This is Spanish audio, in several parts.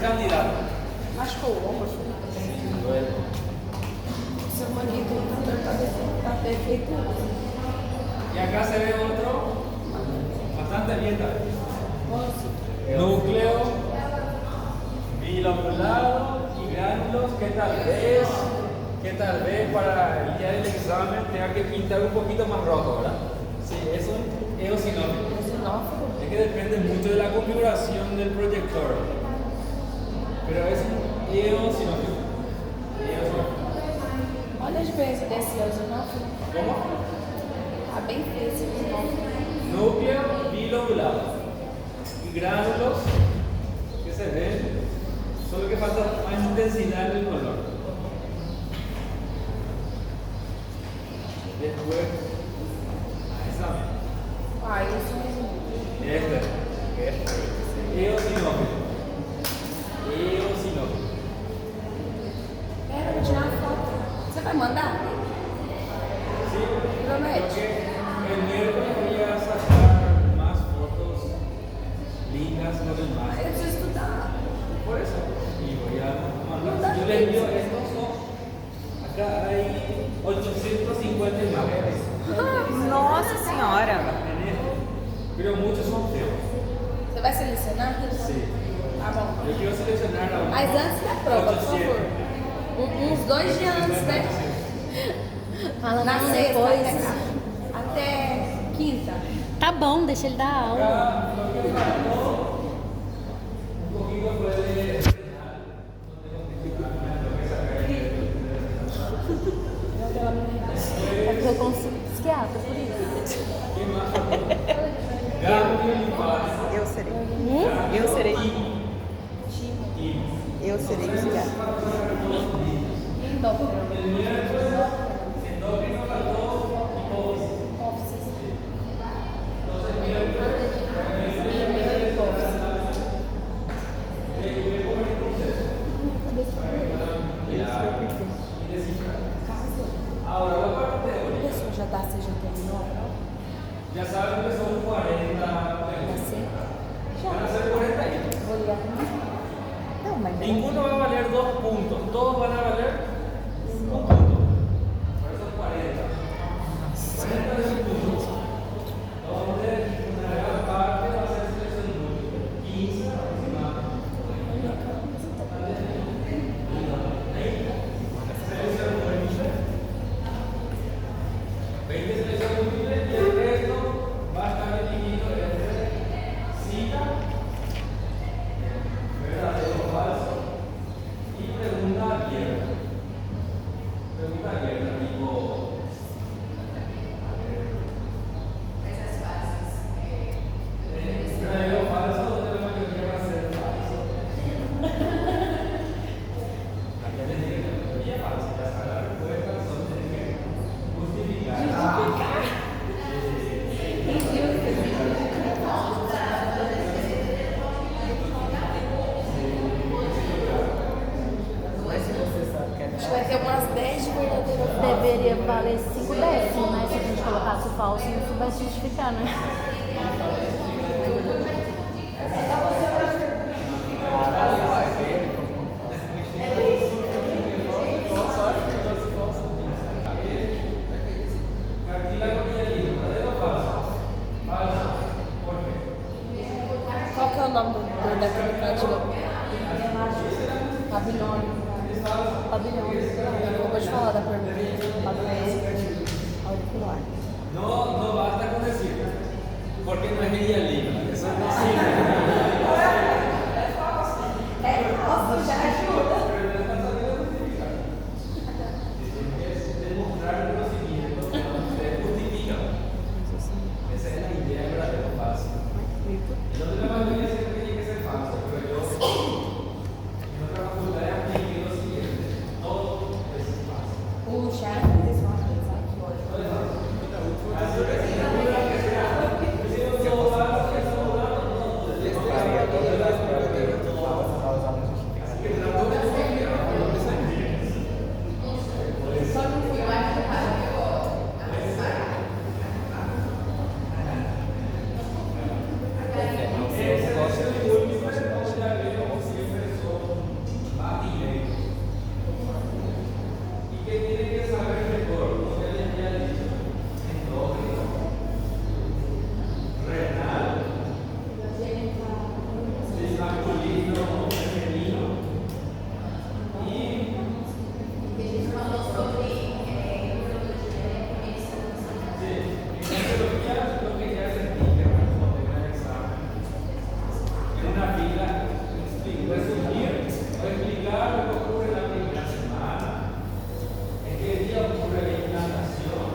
candidato. Acho que o ombro. Seu manito está perfeito. Y acá se ve otro bastante bien también. Núcleo bilobulado y gránulos que tal vez para el día del examen tenga que pintar un poquito más rojo, ¿verdad? Sí, es un eosinófilo. Es que depende mucho de la configuración del proyector. Pero es un eosinófilo. Olha a diferença desse eosinófilo. ¿Cómo? Está bem feio esse eosinófilo. Núcleo bilobulado y gránulos que se ven, solo que falta más intensidad en el color. Después, Isso mesmo. Eosinófilo. Pera, vou tirar uma foto. Você vai mandar? Sí, Promete? porque el miércoles voy a sacar más fotos lindas con el Eu máster. preciso estudar. Por eso. Y voy a mandar. Yo les envío estos son. Acá hay 850 imágenes. Nossa senhora! Pero muchos son feos. Você vai selecionar? Sí. Tá bom. Yo quiero seleccionar a Mas antes da prova, por favor. Uns 2 dias antes, né? Fala Na não sexta, depois. até quinta. Tá bom, deixa ele dar aula. Acá lo que faltó un poquito fue de É porque eu consigo psiquiatra, por isso. ganglio linfático. Eu serei. Eu serei. Eu serei psiquiatra. Endócrino. Endócrino faltó hipófisis. Ahora la parte A teórica. pessoa já tá, você já terminou a prova? Ya saben que son 40 Já preguntas. sei. Van a ser 41. Vou ligar pra mim. Não, mas Ninguno va a valer 2 puntos, todos van a valer 1 punto. Por eso 40. 40 de un punto. Donde una gran parte va a ser selección múltiple. 15 aproximadamente. Selección múltiple. 20 selección múltiple y el resto va a estar dividido entre cita, verdadero o falso y pregunta abierta. Pregunta abierta, tipo. Verdadero o falso, donde la mayoría va a ser falso. Acá les digo que la mayoría es falso, ya está la respuesta, solo tienen que justificar. Acho que vai ter umas 10 de verdadeira falsa. Deveria valer 5 décimos, né? Se a gente colocasse o falso e não soubesse justificar, né? Cartílago mielino, verdadero o falso? Falso. ¿Por qué? Qual que é o nome daquele canto? Babilônia. Babilônia. Eu acabou de falar da pergunta. Babilônia. Auricular. No basta con decir, porque no es hialino. Eso no sirve. Es demostrar el conocimiento que ustedes justifican. Esa es la idea de verdadero o falso. Entonces la mayoría siempre tiene que ser falso, pero yo en otra facultad apliqué lo siguiente: todo es falso. Puxa, Así que si la duda que sea, si todo falso, que está dudando, no dudes. Sí, resumir o explicar lo que ocurre en la primera semana. ¿En qué día ocurre la implantación?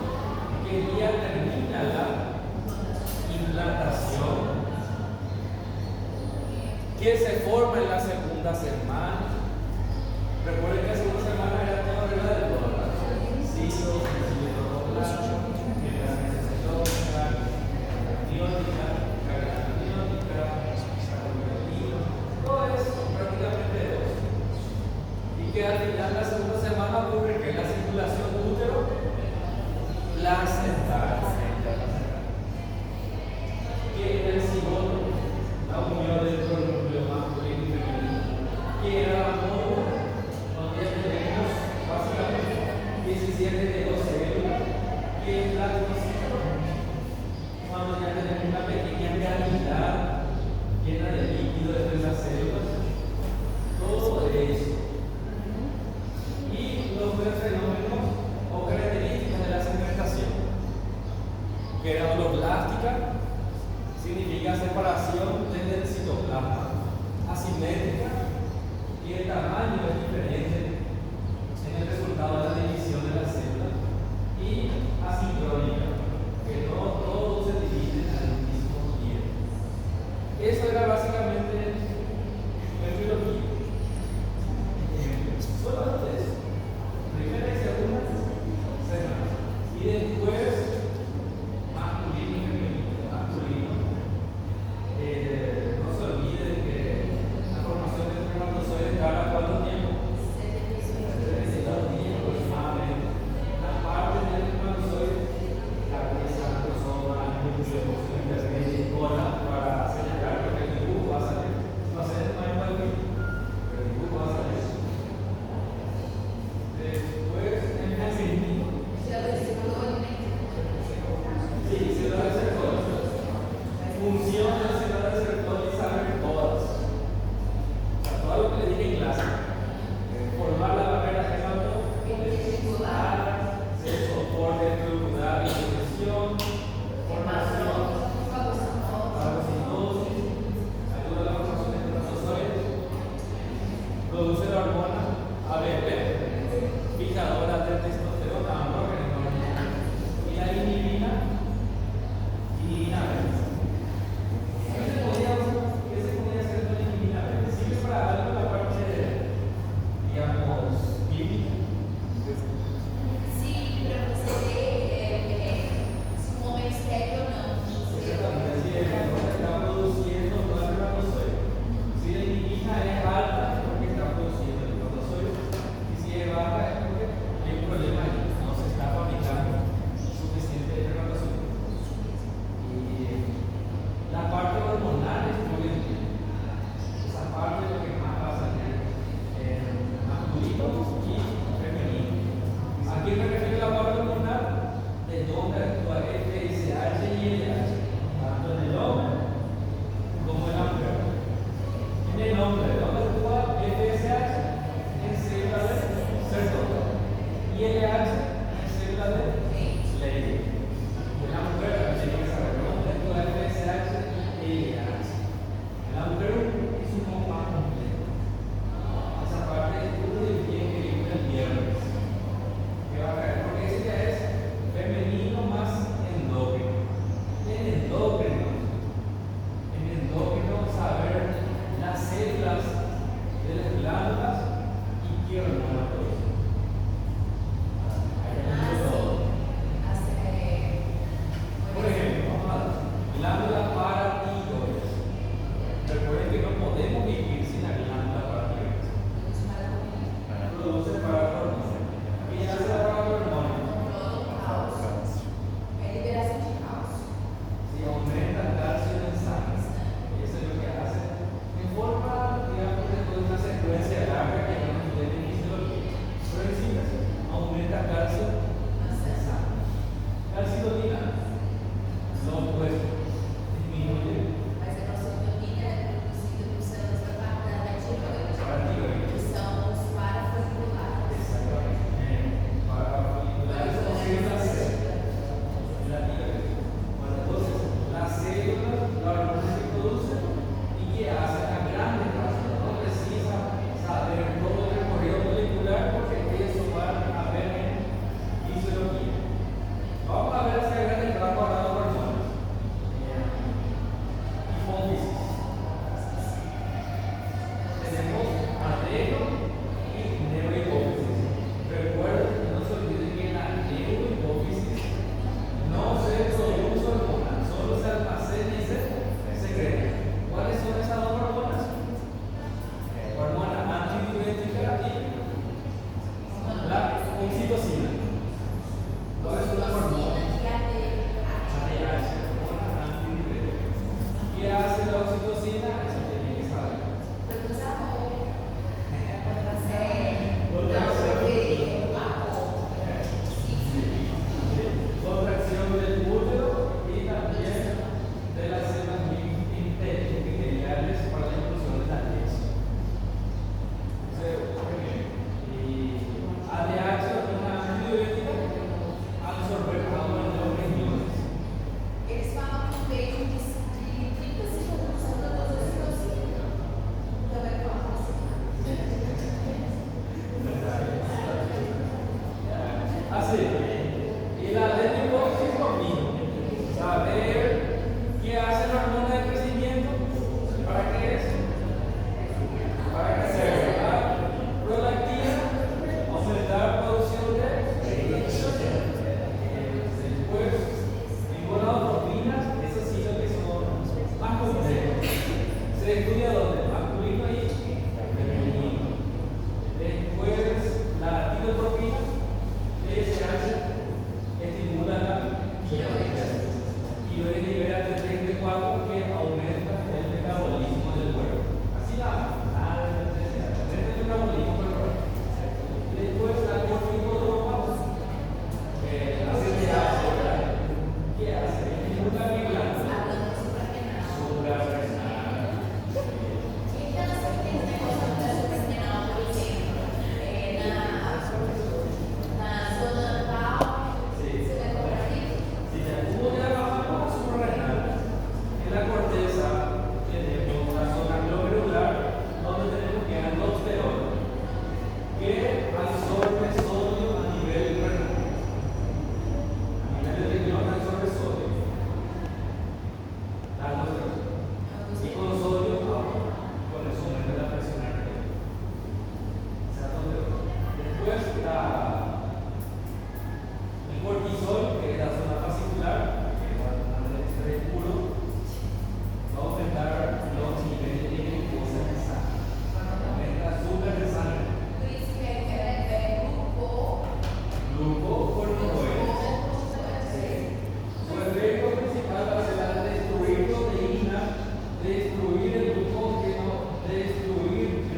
¿En qué día termina la implantación? ¿Qué se forma en la segunda semana? Recuerden que la segunda semana era todo regla de todo, ¿verdad? Sí, todo eso, prácticamente todo. Y que al final de la segunda semana ocurre que la circulación útero placental, que en el cigoto, la unión dentro del núcleo masculino y femenino, que era la módula, donde tenemos básicamente 17 de 2 células, que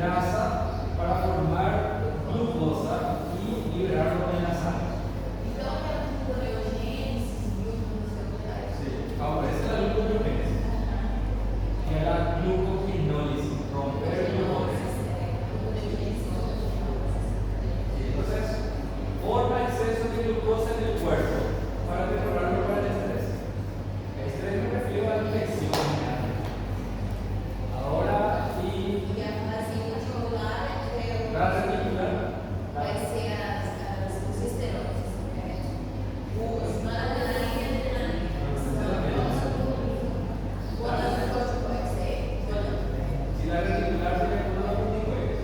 grasa para formar glucosa y liberarlo en la sangre. Sí, ahora esa es la gluconeogénesis. Y a la glucoquinólisis, romper glucosa. Entonces, forma exceso de glucosa en el cuerpo para prepararlo para el estrés. El estrés me refiero a la infección. Ahora, y la reticular. Si la reticular se le pone a corticoides,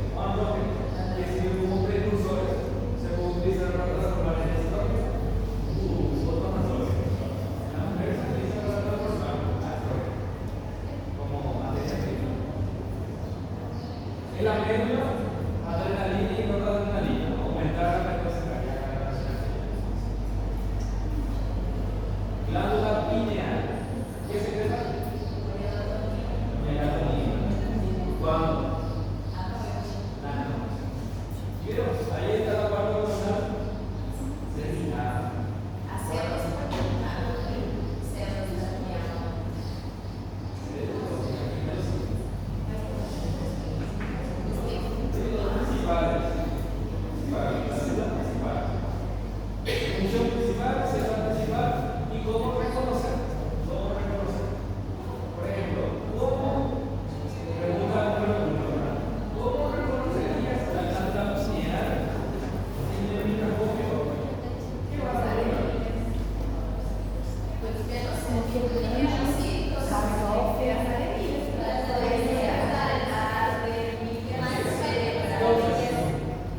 que sirven como precursores, se puede utilizar para transformar en estrógeno otros andrógenos. En la mujer se utiliza para transformar estrógeno como materia prima. En la médula, adrenalina y noradrenalina, aumentar la frecuencia cardíaca. Glándula pineal, ¿qué secreta? Melatonina. ¿Cuándo? La noche. ¿Vieron? Ahí está la parte hormonal. Serenidad. Función principal, célula principal y cómo reconocer. ¿Cómo reconocer? Por ejemplo, ¿cómo? Pregunta número 1, ¿verdad? ¿Cómo reconocerías la glándula pineal en el microscopio? ¿Qué vas a ver?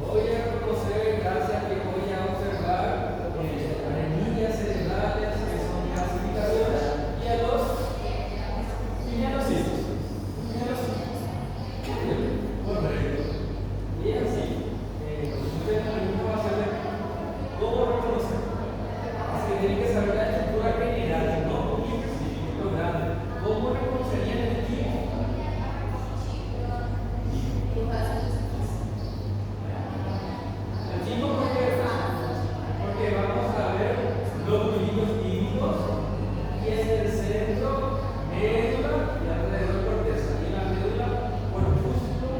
Voy a reconocer, gracias a que voy a observar arenillas cerebrales que son gasificadoras y a los pinealocitos. Correcto. Y así, usted también va a saber cómo reconocer. Así que tiene que saber la estructura general, no muy específico, grande. ¿Cómo reconocerían el tipo? El tipo, porque vamos a ver los fluidos químicos y en el centro, médula y alrededor corteza. Y en la médula, corpúsculo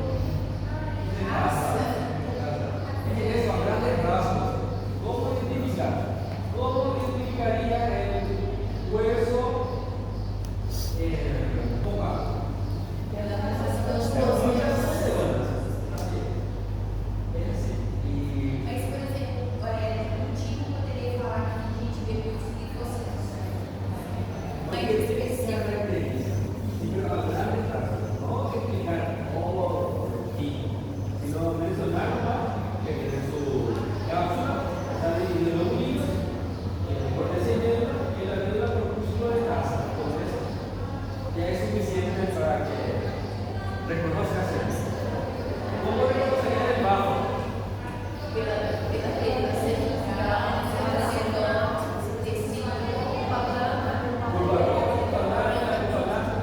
de grasa. Eso, a grandes rasgos. ¿Cómo identificar? ¿Cómo identificaría el hueso opaco? Ya es suficiente para que reconozcas eso. ¿Cómo reconocería el bajo?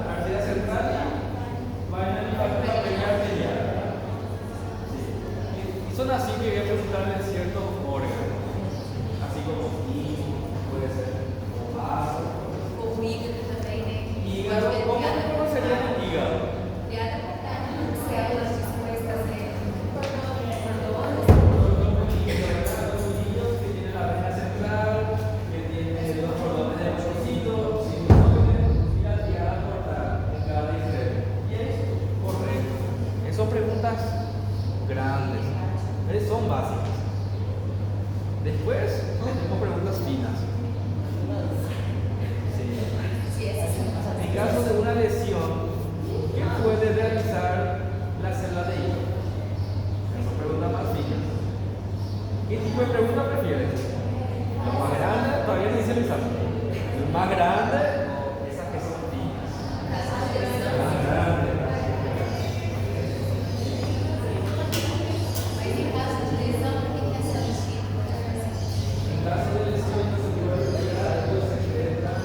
Arteria central y vaina y arterial. Y son así que voy a presentarle ciertos órganos, así como puede ser o vaso. Hígado, ¿cómo reconocería el hígado? Que tiene la vena central, que tiene los cordones de vasocito, sinusoides y la tríada portal en cada extremo. Y es correcto. Esas son preguntas grandes, pero son básicas. Después tenemos preguntas finas. En caso de una lesión, ¿qué puede realizar la célula de hígado? Esa pregunta más fina. ¿Qué tipo de pregunta prefieres? ¿Lo más grande? Todavía no dice el examen. ¿El más grande o esas que son finas? Más grande. En caso de lesión, se puede retirar los secretos.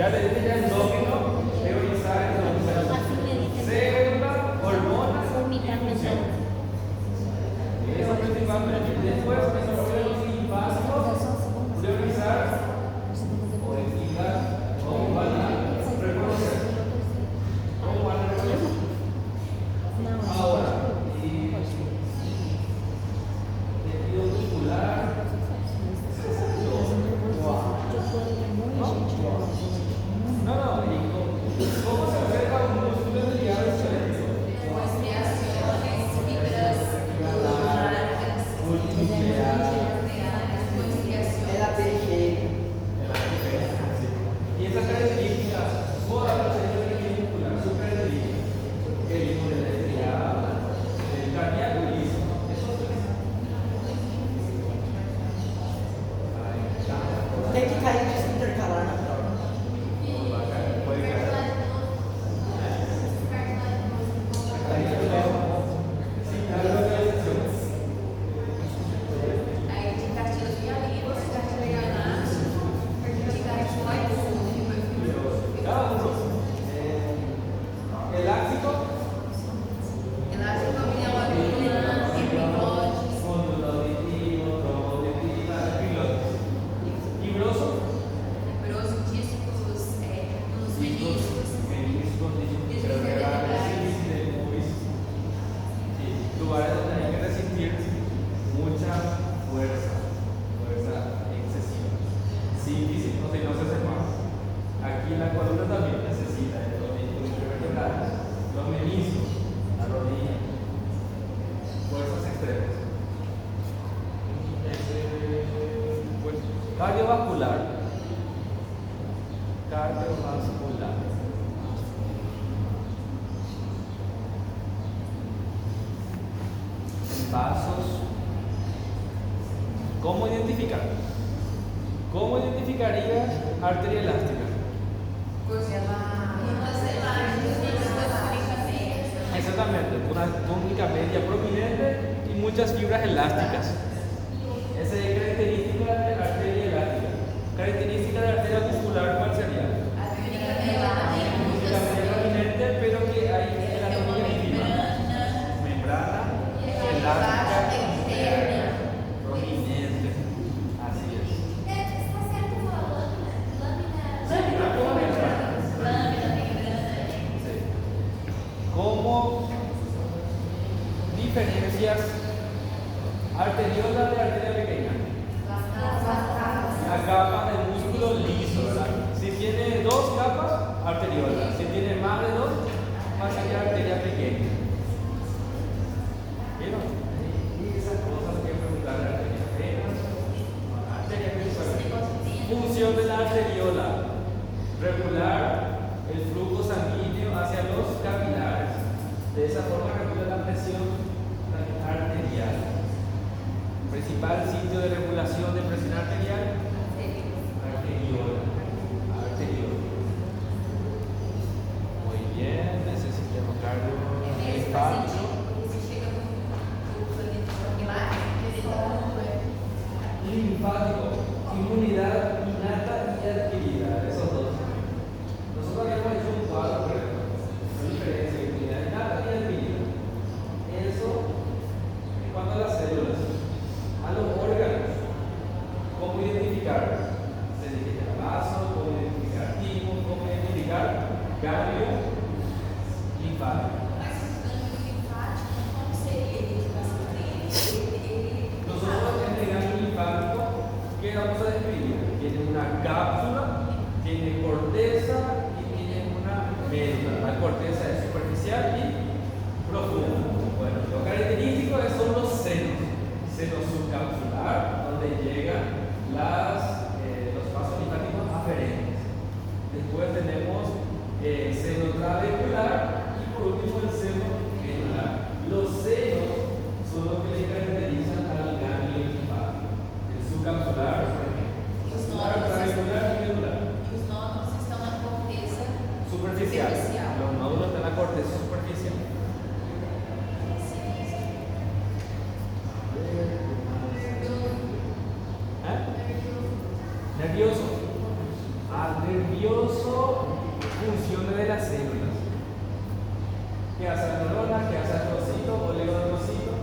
Ya le dije ya endógeno, priorizar entonces. Célula, hormonas y función. Eso principalmente. Después, en los órganos linfáticos, priorizar o investigar cómo van a reconocer. ¿Cómo van a reconocer? Ahora, tejido muscular. No, ¿y cómo se acerca un músculo delgado diferente? Y esas características, todas las tejido muscular, su característica, el ritmo de la estriada, el cardíaco y eso. Tem que cair de se intercalar na prova. Elástico, conduditivo, tromboditivo, fibroso, lugares donde hay que resistir mucha fuerza excesiva. Sí, no se sepa. Aquí en la columna también necesita los vertebrales, los meniscos, la rodilla, fuerzas extremas. Pues, cardiovascular. Vasos. ¿Cómo identificar? ¿Cómo identificarías arteria elástica? Exactamente, una túnica media prominente y muchas fibras elásticas. Esa es característica de la arteria elástica. Característica de la arteria muscular, ¿cuál sería? Túnica media prominente, pero que hay en la túnica íntima. Membrana elástica prominente. Así es. ¿Cómo diferencias arteriola de arteria pequeña? La capa del músculo liso, ¿verdad? Si tiene dos capas, arteriola. Si tiene más de dos, va a ser arteria pequeña. ¿Vieron? Y esas cosas que preguntar la arteria venas, arteria principal. Función de la arteriola: regular el flujo sanguíneo hacia los capilares. De esa forma regula la presión arterial. Principal sitio de regulación de presión arterial: arteriola. Muy bien, ese sistema cardiolímpico. Linfático, inmunidad innata y adquirida, esos dos. Nosotros habíamos hecho un cuadro, por ejemplo, la diferencia de inmunidad innata y adquirida. Eso en cuanto a las células. A los órganos, ¿cómo identificar? Se identifica vaso, cómo identificar timo, cómo identificar ganglio linfático. Nosotros en el ganglio linfático, ¿qué vamos a describir? Tiene una cápsula, tiene corteza y tiene una médula. La corteza es superficial y profunda. Bueno, lo característico son los senos. Seno subcapsular, donde llegan los vasos linfáticos aferentes. Después tenemos seno trabecular y por último el seno medular. Los senos son los que le caracterizan al ganglio linfático. El subcapsular, trabecular y medular. Superficial. Los nódulos están en la corteza superficial. Nervioso. nervioso funciones de las células. ¿Qué hace la neurona? ¿Qué hace el trocito? Oligodendrocito.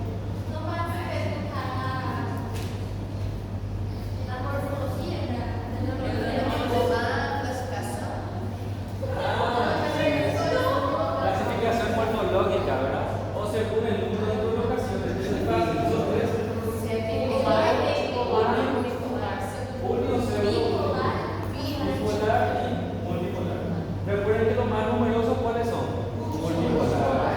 Clasificación morfológica, ¿verdad? O según el número de colocaciones. Entonces, son tres. Unipolar y multipolar. Recuerden que los más numerosos, ¿cuáles son? Multipolar.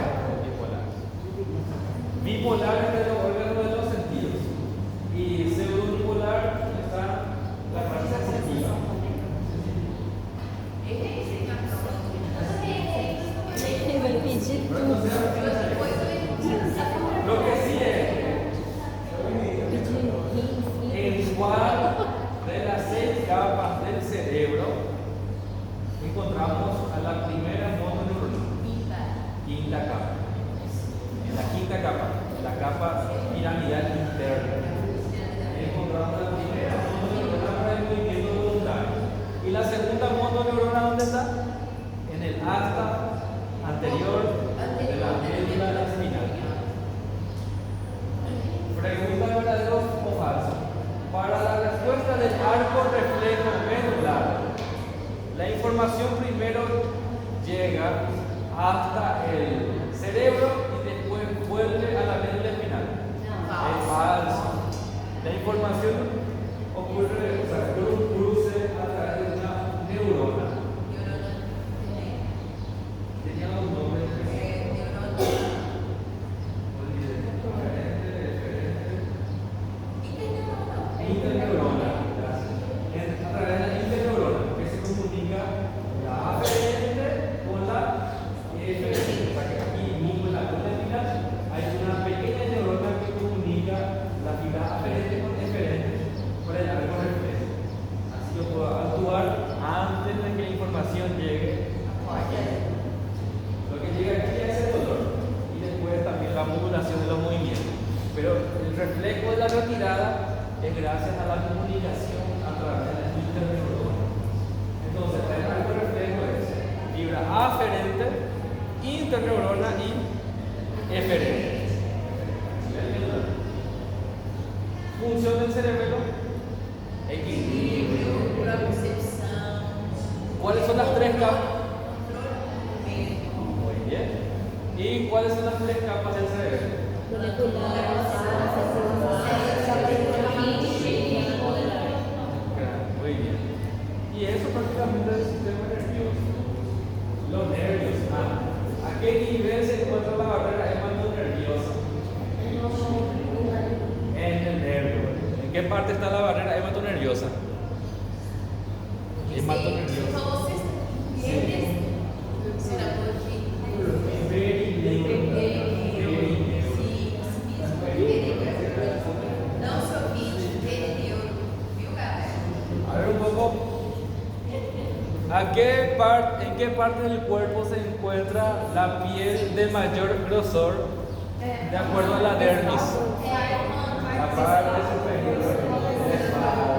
Bipolar es de los órganos de los sentidos. Y pseudo-unipolar está la parte sensitiva. Lo que sí es, en cuál de las 6 capas del cerebro encontramos a la primera mononeurona. Quinta capa. En la quinta capa, la capa piramidal interna, encontramos la primera mononeurona para el movimiento voluntario. ¿Y la segunda mononeurona dónde está? En el asta anterior de la médula espinal. Pregunta verdadero o falso. Para la respuesta del arco reflejo medular, la información primero llega hasta el cerebro y después vuelve a la médula espinal. Es falso. La información ocurre, o sea, por un cruce a través de una neurona. Tenía un nombre. Interneurona. A través de la interneurona, que se comunica la aferente con la eferente. O sea que aquí mismo en la columna espinal hay una pequeña neurona que comunica la fibra aferente con eferente por el arco reflejo. Así yo puedo actuar antes de que la información llegue aquí. Lo que llega aquí es el dolor y después también la modulación de los movimientos. Pero el reflejo de la retirada es gracias a la comunicación a través de la interneurona. Entonces, el arco reflejo es fibra aferente, interneurona y eferente. Función del cerebro: equilibrio. ¿Cuáles son las 3 capas? Muy bien. ¿Y cuáles son las 3 capas del cerebro? Muy bien. Y eso prácticamente es el sistema nervioso. Los nervios. ¿A qué nivel se encuentra la barrera hematonerviosa? En el nervio. ¿En qué parte está la barrera hematonerviosa? Hematonerviosa. A ver un poco. ¿En qué parte del cuerpo se encuentra la piel de mayor grosor de acuerdo a la dermis? La parte superior de la espalda.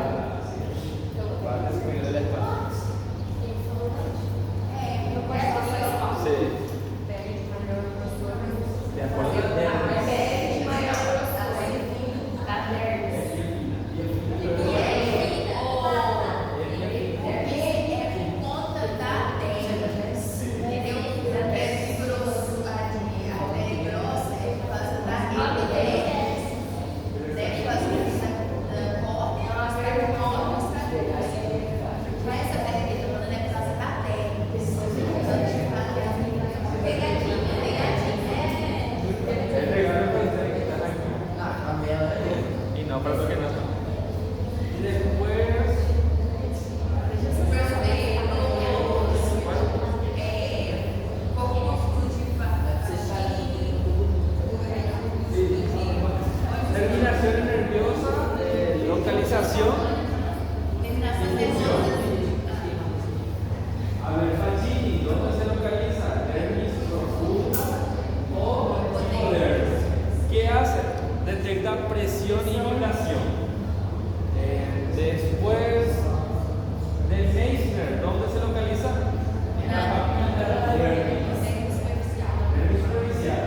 La parte superior de la espalda. Sí. De acuerdo a la dermis. Después de Meissner, ¿dónde en la papila dermis. Dermis superficial.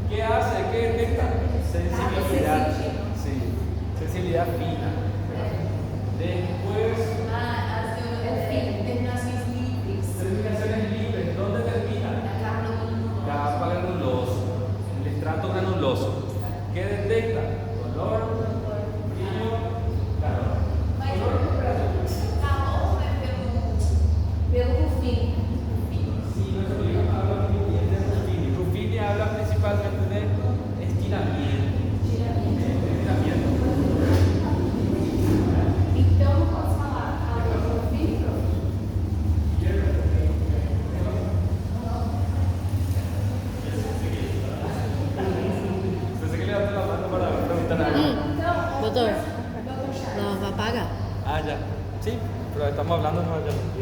¿Qué hace? ¿Qué detecta? Sensibilidad. Sí, sensibilidad fina. Después, terminaciones libres. ¿Dónde termina? Capa granulosa. El estrato granuloso. ¿Qué detecta? Color, brillo, calor. Color, temperatura. Sí, nuestro libro habla muy bien de Ruffini. Ruffini habla principalmente de estiramiento. Estiramiento. Pensé que levanté la mano para preguntar algo. Doutor, não vai pagar? Ah, ya. Sí, pero estamos hablando de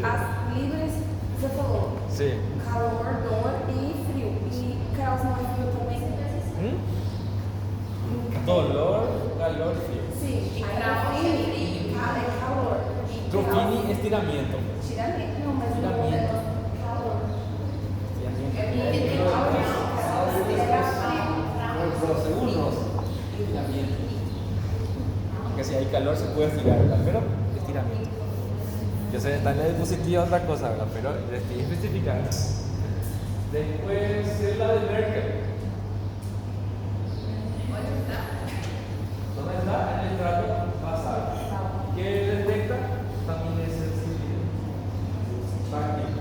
ya. As livres, você falou, Sí. calor, dor e frio. E caos não é frio também? Dolor, calor, frío. Sim. Aí é calor. Ruffini, estiramiento. Tiramento. Não, mas Tiramento. é calor. Segundos. Estiramiento. Que si hay calor se puede estirar, ¿verdad? Pero estiramiento. Yo sé, está en la diapositiva otra cosa, ¿verdad? Pero le estoy especificando. Después es la de Merkel. ¿Dónde está? En el estrato basal. ¿Qué detecta? También es sensibilidad. Táctil.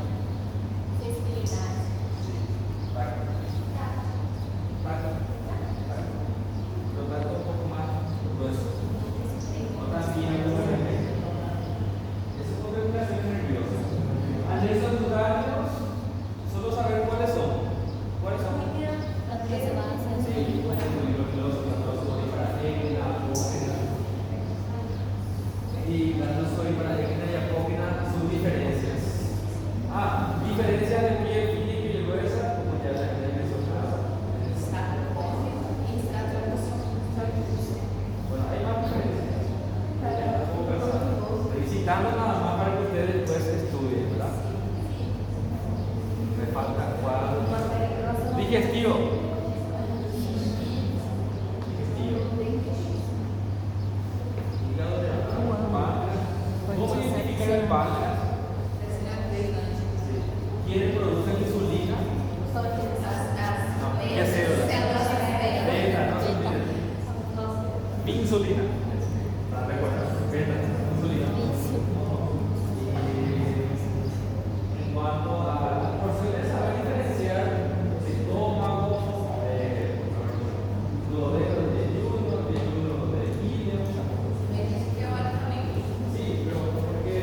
Lo tanto un poco más grueso. No tan fino como el efecto. Eso es una relación nerviosa. Anexos duráneos, solo saber cuáles son. ¿Cuáles son? Sí, y glandulosoríparas y apócrinas, sus diferencias. Diferencias de piel fina y piel gruesa, como ya les he mencionado. Bueno, hay más diferencias. Ya las puedo pensar. Visitando nada más para que ustedes después estudien, ¿verdad? Me falta cuál. Digestivo. Hígado de páncreas. ¿Cómo identificar el páncreas? ¿Quiénes producen insulina? No, ¿qué células? Beta, no se olviden. Insulina. Para recordar, beta, insulina. En cuanto a las porciones, saber diferenciar estómago, duodeno de yeyuno, de ilio. Sí, pero porque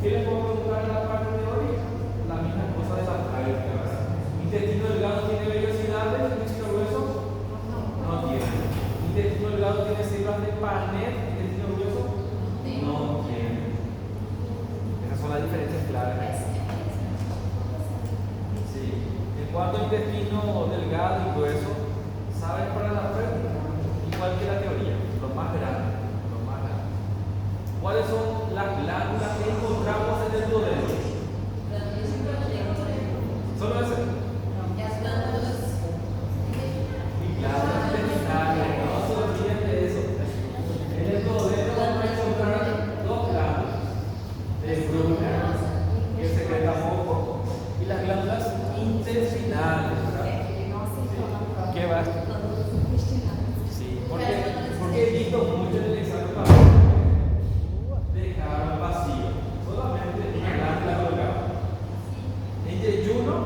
¿qué les puedo preguntar en la parte teórica? La misma cosa de la práctica, ¿verdad? ¿Intestino delgado tiene vellosidades? ¿Intestino grueso? No tiene. ¿Intestino delgado tiene células de Paneth? ¿Intestino grueso? No tiene. Esas son las diferencias claras. Sí. En cuanto a intestino delgado y grueso, ¿sabes para la práctica? Igual que la teoría, lo más grande. ¿Cuáles son las glándulas que encontramos en el duodeno? Solo ese. Glándulas intestinales, no se olviden de eso. En el duodeno vamos a encontrar dos glándulas. El Brunner, que secreta moco, y las glándulas intestinales, ¿verdad? ¿Qué va? Sí, porque he visto mucho en el examen para dejaron vacío, solamente una glándula colgada. En yeyuno,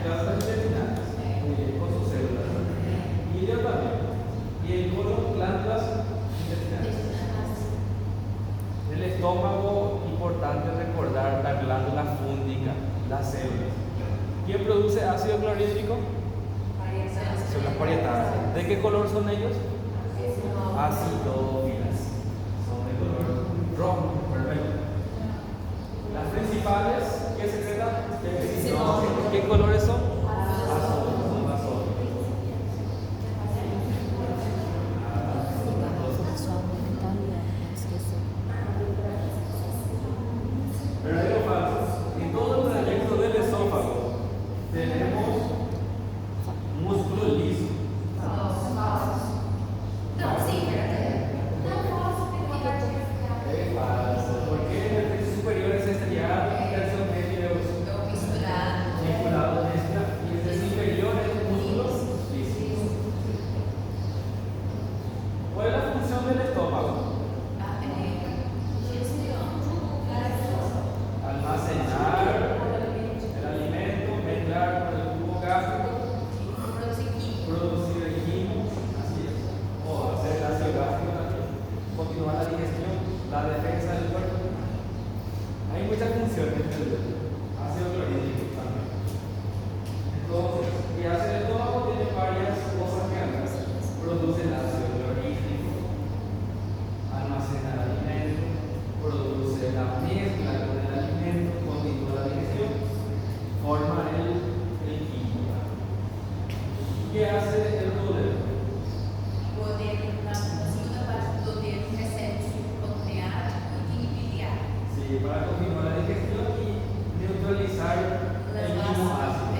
glándulas intestinales, con sus células. Y yo también. Y el colon, glándulas intestinales. El estómago, importante recordar la glándula fúndica, las células. ¿Quién produce ácido clorhídrico? Células parietales. ¿De qué color son ellos? Acidófilas. Son de color rojo, perfecto. Las principales, ¿qué secretan? ¿Qué colores son? Azul, son basófilas. hace el duodeno? O duodeno, na segunda parte do duodeno, recebe o pancreas e biliar. Sí, para continuar la digestión y neutralizar el mismo ácido.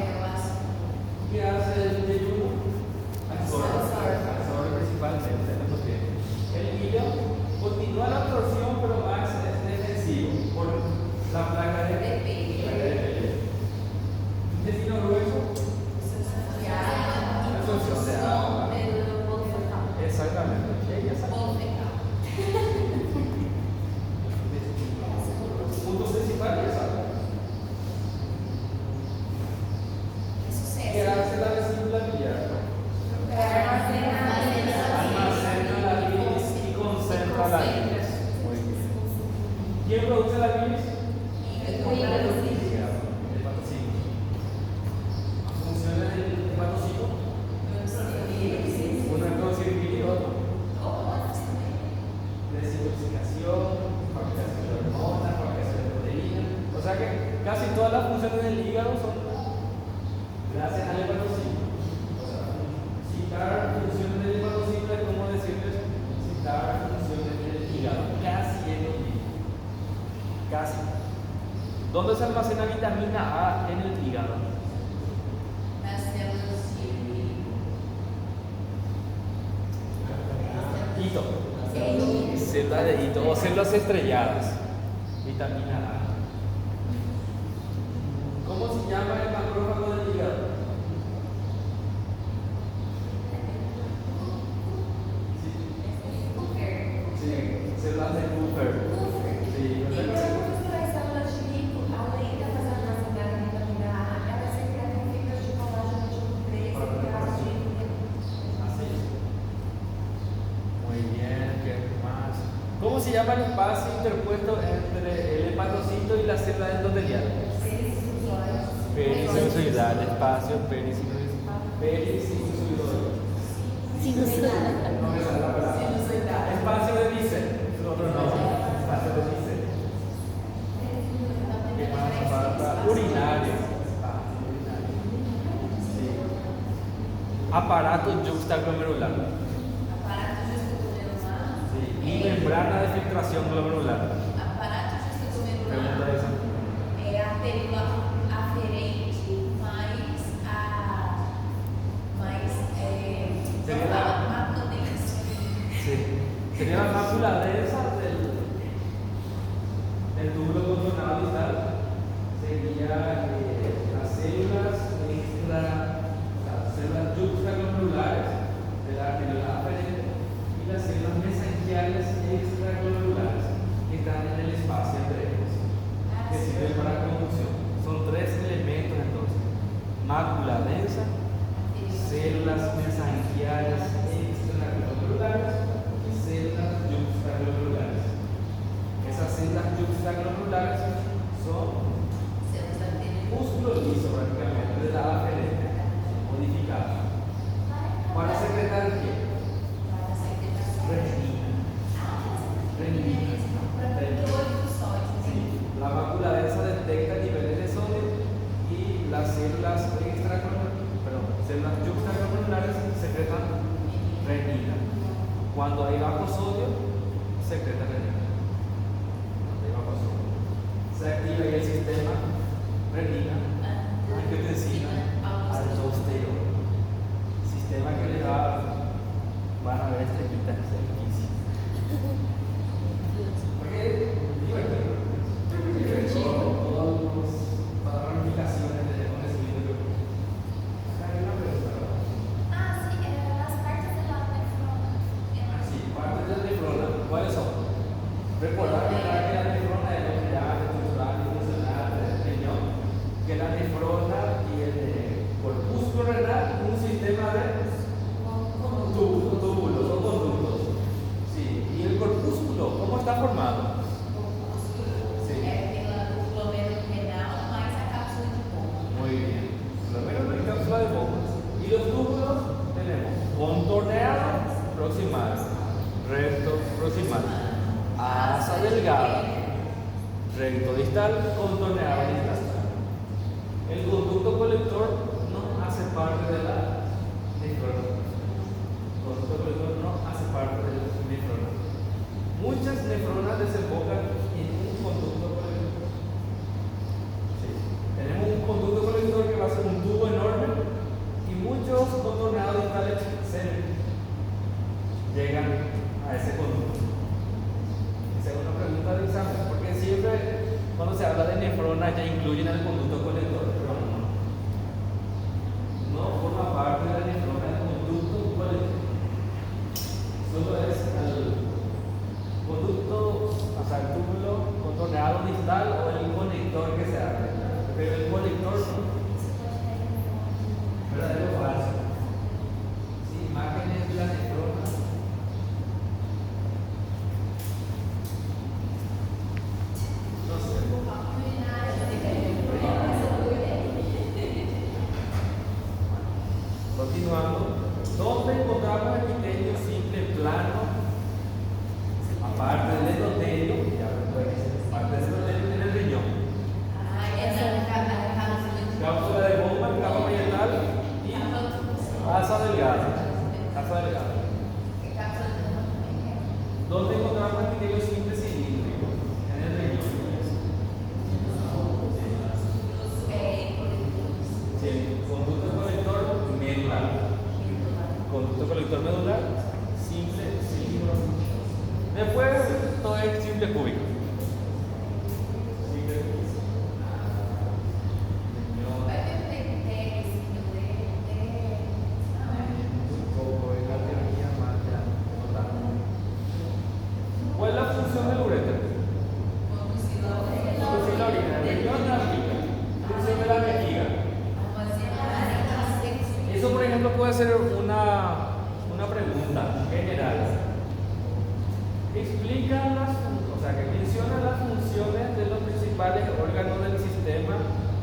¿Qué hace el yeyuno? Absorbe principalmente los nutrientes. El hígado continúa la absorción, pero más es defensivo por la placa de Peyre. Intestino grueso, absorción de agua. Exactamente. Punto principal es agua. ¿Qué hace la vesícula biliar? Almacena la bilis y concentra la bilis. Muy bien. ¿Quién produce la bilis? El hepatocito. ¿Funciones del hepatocito? Uno es producir bilis y otro. Desintoxicación, fabricación de hormonas, fabricación de proteínas. O sea que casi todas las funciones del hígado son gracias al hepatocito. O sea, citar funciones del hepatocito es como decirles citar funciones del hígado. Casi es lo mismo. Casi. ¿Dónde se almacena vitamina A en el hígado? Nas células de Hito. Células de hito o células estrelladas. Vitamina A. ¿Cómo se llama el macrófago del hígado? Sí, células de Kupfer. Sí, E quando misturar as células de rico, além de fazer armazenar a vitamina A, ela secreta fibras de colágeno tipo 3 e ácido. Así. Muy bien, ¿qué más? ¿Cómo se llama el espacio interpuesto entre el hepatocito y la célula endotelial? Perisinusoidal, espacio perisinusoidal. No me sale la palabra. Espacio de Bicet, es otro nombre. Espacio de Bicet. ¿Qué más falta? Urinario. Sí. Aparato yuxtaglomerular. Aparato justo-glomerular. Sí. Y membrana de filtración glomerular. Aparato Pregunta justo-glomerular esa. é a película aferente mais Sería la- macrodensa. Sí. Sería la mácula densa del túbulo contornado distal. Sería las células células yuxtaglomerulares de la arteriola aferente y las células mesangiales extraglomerulares que están en el espacio entre ellos, que sirven para conducción. Son tres elementos entonces: mácula densa, células mesangiales extraglomerulares y células yuxtaglomerulares. Esas células yuxtaglomerulares son músculo liso prácticamente de la aferente modificado. ¿Para secretar qué? Renina. Sí. La mácula densa detecta niveles de sodio y las células células yuxtaglomerulares secretan renina. Cuando hay bajo sodio, secreta renina. Cuando hay bajo sodio, se activa ahí el sistema renina, angiotensina, aldosterona. Sistema que le da, van a ver estrellitas, es difícil. Porque es divertido. Todas las ramificaciones de conocimiento. Hay una pregunta. Sí, partes de la nefrona, ¿cuáles son? Recordar que la nefrona es lo que ya estructural y funcional del riñón, que la nefrona y el corpúsculo renal, un sistema de túbulos o conductos. Sí, y el corpúsculo, ¿cómo está formado? Sí. Muy bien. Lo menos en cápsula de bombas. Y los túbulos tenemos contorneado proximal, recto proximal, asa delgada, recto distal, contorneado distal. El conducto colector no hace parte de la nefrona. conducto colector no hace parte de la nefrona. Muchas nefronas desembocan en un conducto colector. Sí. Tenemos un conducto colector que va a ser un tubo enorme y muchos contorneados distales llegan a ese conducto. Esa es una pregunta de examen, porque siempre cuando se habla de nefrona ya incluyen al conducto colector, pero no forma parte de la nefrona del conducto colector. Solo es el conducto, o sea, el túbulo contorneado distal o el conector que se abre, pero el colector no. ¿Verdadero o falso? Sí, imágenes de la nefrona. No sé. Continuando, ¿dónde encontramos el epitelio simple plano? Aparte del endotelio, aparte del endotelio en el riñón. Cápsula de bomba, capa parietal y asa delgada. Asa delgada. ¿Dónde encontramos el epitelio simple cilíndrico? En el riñón. Sí, conducto colector medular. Conducto colector medular, simple cilíndrico. Después todo es simple cúbico. Simple cúbico. ¿Cuál es la función del uréter? Conducir la orina, el riñón, la vejiga. Función de la vejiga. Eso, por ejemplo, puede ser una pregunta general. Explica o sea, que menciona las funciones de los principales órganos del sistema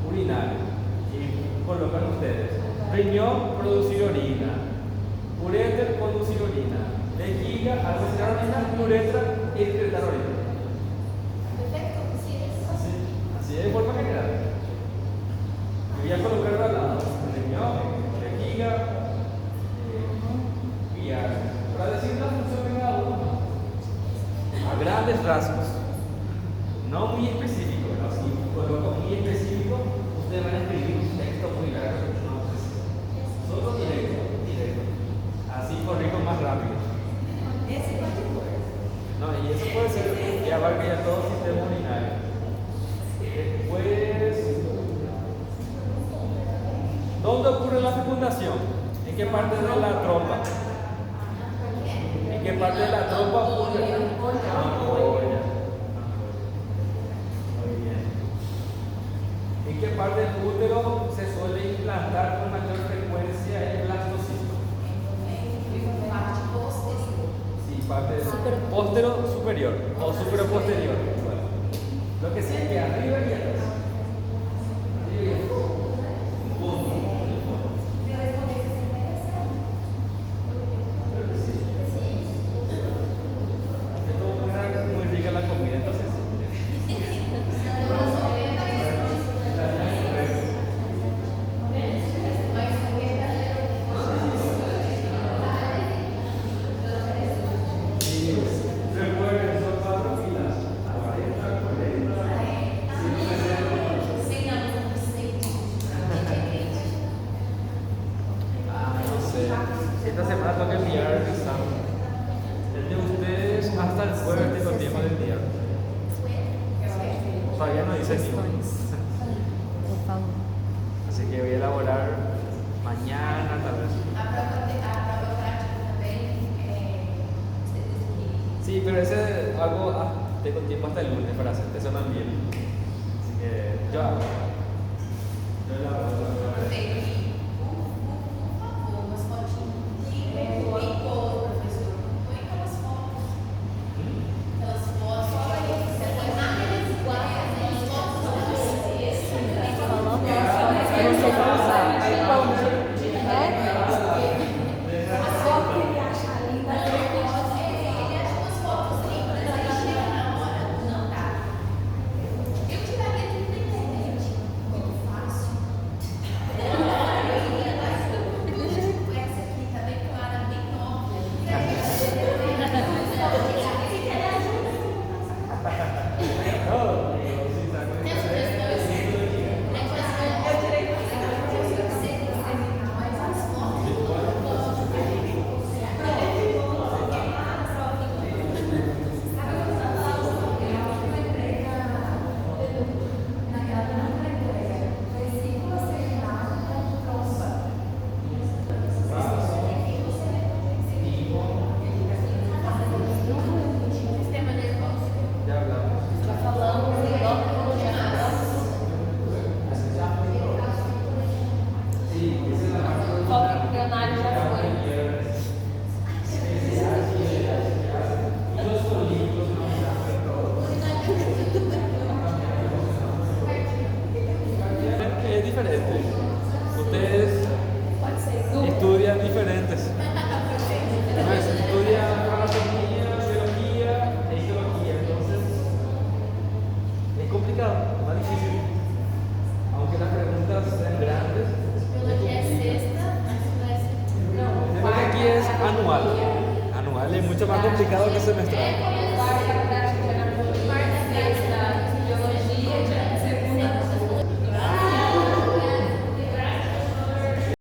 urinario. Y colocan ustedes: riñón, producir orina; uréter, conducir orina; vejiga, almacenar orina; uretra, excretar orina. Así de forma general. Voy a colocar al lado: riñón, vejiga, para decir la función de cada uno. A grandes rasgos, no muy específico, ¿no? Si coloco muy específico, ustedes van a escribir un texto muy largo. Solo directo. Así corrijo más rápido. No, y eso puede ser que abarque ya todo el sistema urinario. Después, ¿dónde ocurre la fecundación? ¿En qué parte de la trompa? ¿En qué parte de la trompa ocurre? Ampolla. Muy bien. ¿En qué parte del útero se suele implantar con mayor frecuencia el blastocisto? Sí, parte postero superior o superposterior. Lo que sí es que arriba y atrás. Esta semana tengo que enviar el examen. El de ustedes hasta el jueves tengo tiempo de enviar. Todavía no dice ni uno. Así que voy a elaborar mañana tal vez. Sí, pero ese hago, tengo tiempo hasta el lunes para hacer eso también. Así que yo hago. Yo elaboro. diferente. Ustedes estudian diferentes. Estudian anatomía, biología e histología. Entonces, es complicado, más difícil. Aunque las preguntas sean grandes. Biologia es sexta, mas não é El tema de aquí es anual. Anual es mucho más complicado que semestral.